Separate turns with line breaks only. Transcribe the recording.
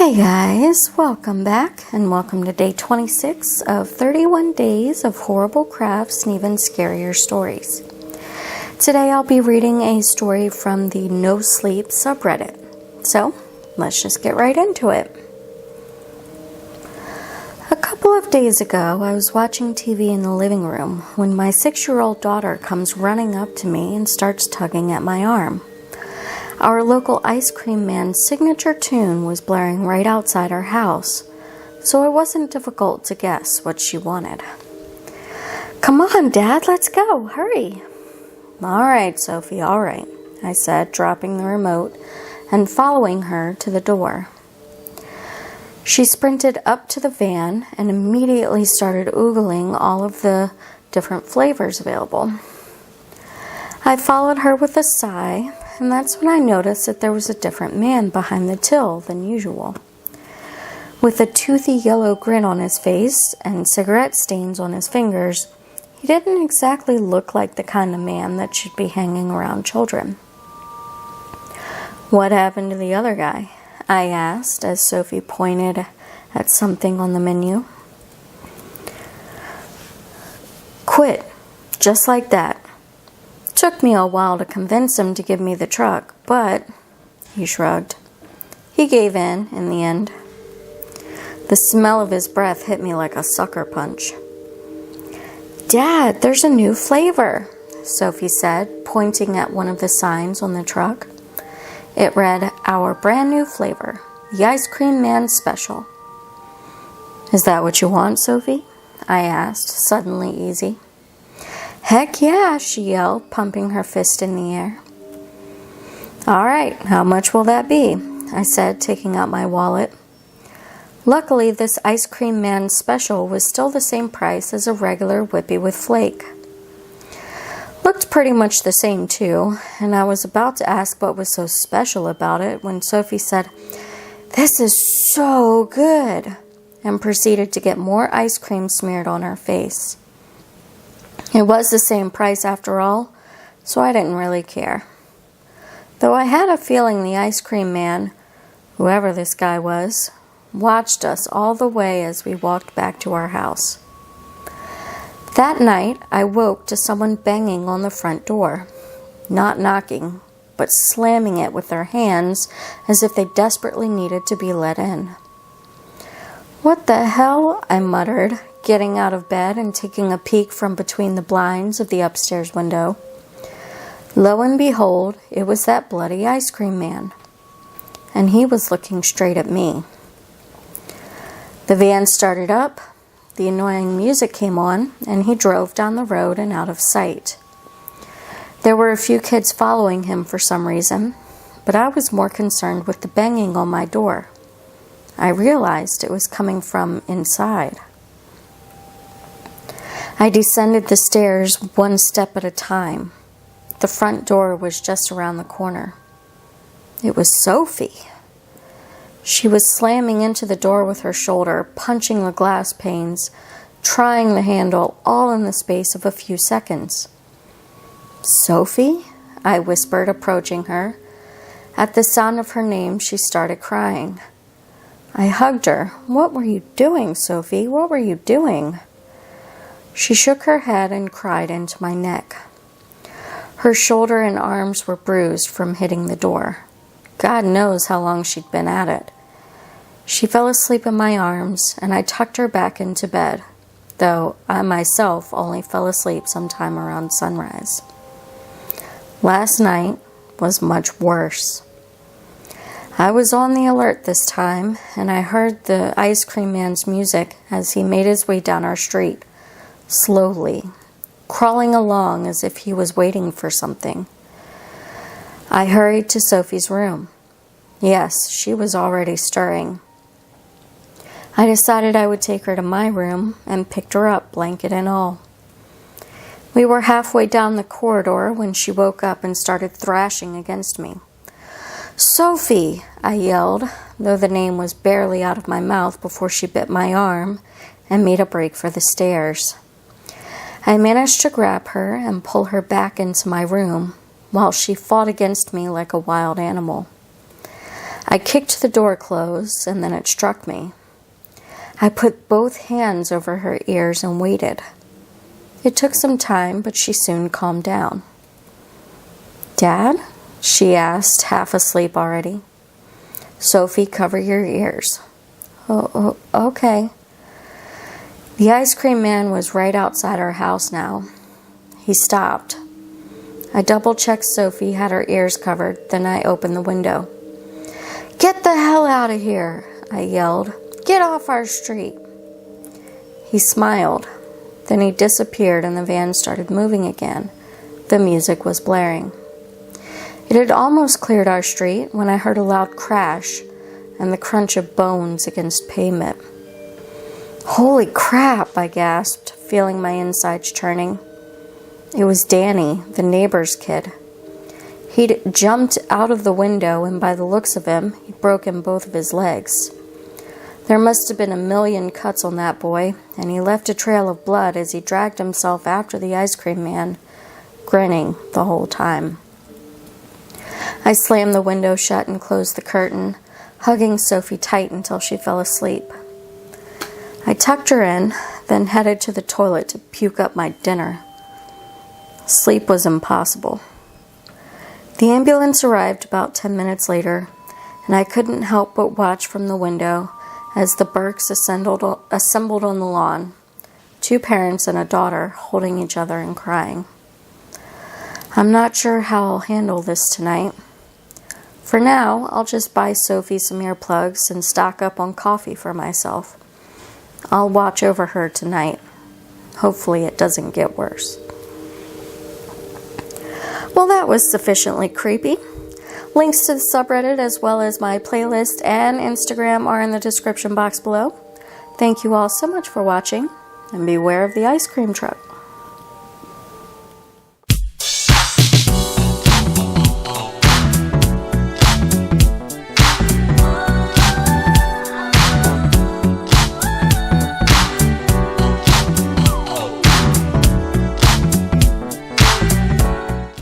Hey guys, welcome back and welcome to day 26 of 31 days of horrible crafts and even scarier stories. Today I'll be reading a story from the No Sleep subreddit. So let's just get right into it. A couple of days ago I was watching TV in the living room when my 6-year-old daughter comes running up to me and starts tugging at my arm. Our local ice cream man's signature tune was blaring right outside our house, so it wasn't difficult to guess what she wanted. "Come on, Dad, let's go, hurry." "All right, Sophie, all right," I said, dropping the remote and following her to the door. She sprinted up to the van and immediately started oogling all of the different flavors available. I followed her with a sigh, and that's when I noticed that there was a different man behind the till than usual. With a toothy yellow grin on his face and cigarette stains on his fingers, he didn't exactly look like the kind of man that should be hanging around children. "What happened to the other guy?" I asked as Sophie pointed at something on the menu. "Quit, just like that. Took me a while to convince him to give me the truck, but," he shrugged, "he gave in the end." The smell of his breath hit me like a sucker punch. "Dad, there's a new flavor," Sophie said, pointing at one of the signs on the truck. It read, "Our brand new flavor, the Ice Cream Man Special." "Is that what you want, Sophie?" I asked, suddenly easy. "Heck yeah," she yelled, pumping her fist in the air. "All right, how much will that be?" I said, taking out my wallet. Luckily, this Ice Cream Man Special was still the same price as a regular Whippy with Flake. Looked pretty much the same too, and I was about to ask what was so special about it when Sophie said, "This is so good," and proceeded to get more ice cream smeared on her face. It was the same price after all, so I didn't really care. Though I had a feeling the ice cream man, whoever this guy was, watched us all the way as we walked back to our house. That night, I woke to someone banging on the front door. Not knocking, but slamming it with their hands as if they desperately needed to be let in. "What the hell?" I muttered, getting out of bed and taking a peek from between the blinds of the upstairs window. Lo and behold, it was that bloody ice cream man. And he was looking straight at me. The van started up, the annoying music came on, and he drove down the road and out of sight. There were a few kids following him for some reason, but I was more concerned with the banging on my door. I realized it was coming from inside. I descended the stairs one step at a time. The front door was just around the corner. It was Sophie. She was slamming into the door with her shoulder, punching the glass panes, trying the handle, all in the space of a few seconds. "Sophie?" I whispered, approaching her. At the sound of her name, she started crying. I hugged her. "What were you doing, Sophie? What were you doing?" She shook her head and cried into my neck. Her shoulder and arms were bruised from hitting the door. God knows how long she'd been at it. She fell asleep in my arms, and I tucked her back into bed, though I myself only fell asleep sometime around sunrise. Last night was much worse. I was on the alert this time, and I heard the ice cream man's music as he made his way down our street, slowly, crawling along as if he was waiting for something. I hurried to Sophie's room. Yes, she was already stirring. I decided I would take her to my room and picked her up, blanket and all. We were halfway down the corridor when she woke up and started thrashing against me. "Sophie!" I yelled, though the name was barely out of my mouth before she bit my arm and made a break for the stairs. I managed to grab her and pull her back into my room while she fought against me like a wild animal. I kicked the door closed, and then it struck me. I put both hands over her ears and waited. It took some time, but she soon calmed down. "Dad?" she asked, half asleep already. "Sophie, cover your ears." Oh, okay. The ice cream man was right outside our house now. He stopped. I double-checked Sophie had her ears covered, then I opened the window. "Get the hell out of here," I yelled. "Get off our street." He smiled. Then he disappeared and the van started moving again. The music was blaring. It had almost cleared our street when I heard a loud crash and the crunch of bones against pavement. "Holy crap," I gasped, feeling my insides churning. It was Danny, the neighbor's kid. He'd jumped out of the window, and by the looks of him, he'd broken both of his legs. There must have been a million cuts on that boy, and he left a trail of blood as he dragged himself after the ice cream man, grinning the whole time. I slammed the window shut and closed the curtain, hugging Sophie tight until she fell asleep. I tucked her in, then headed to the toilet to puke up my dinner. Sleep was impossible. The ambulance arrived about 10 minutes later, and I couldn't help but watch from the window as the Burkes assembled on the lawn, 2 parents and a daughter holding each other and crying. I'm not sure how I'll handle this tonight. For now, I'll just buy Sophie some earplugs and stock up on coffee for myself. I'll watch over her tonight. Hopefully it doesn't get worse. Well, that was sufficiently creepy. Links to the subreddit as well as my playlist and Instagram are in the description box below. Thank you all so much for watching, and beware of the ice cream truck.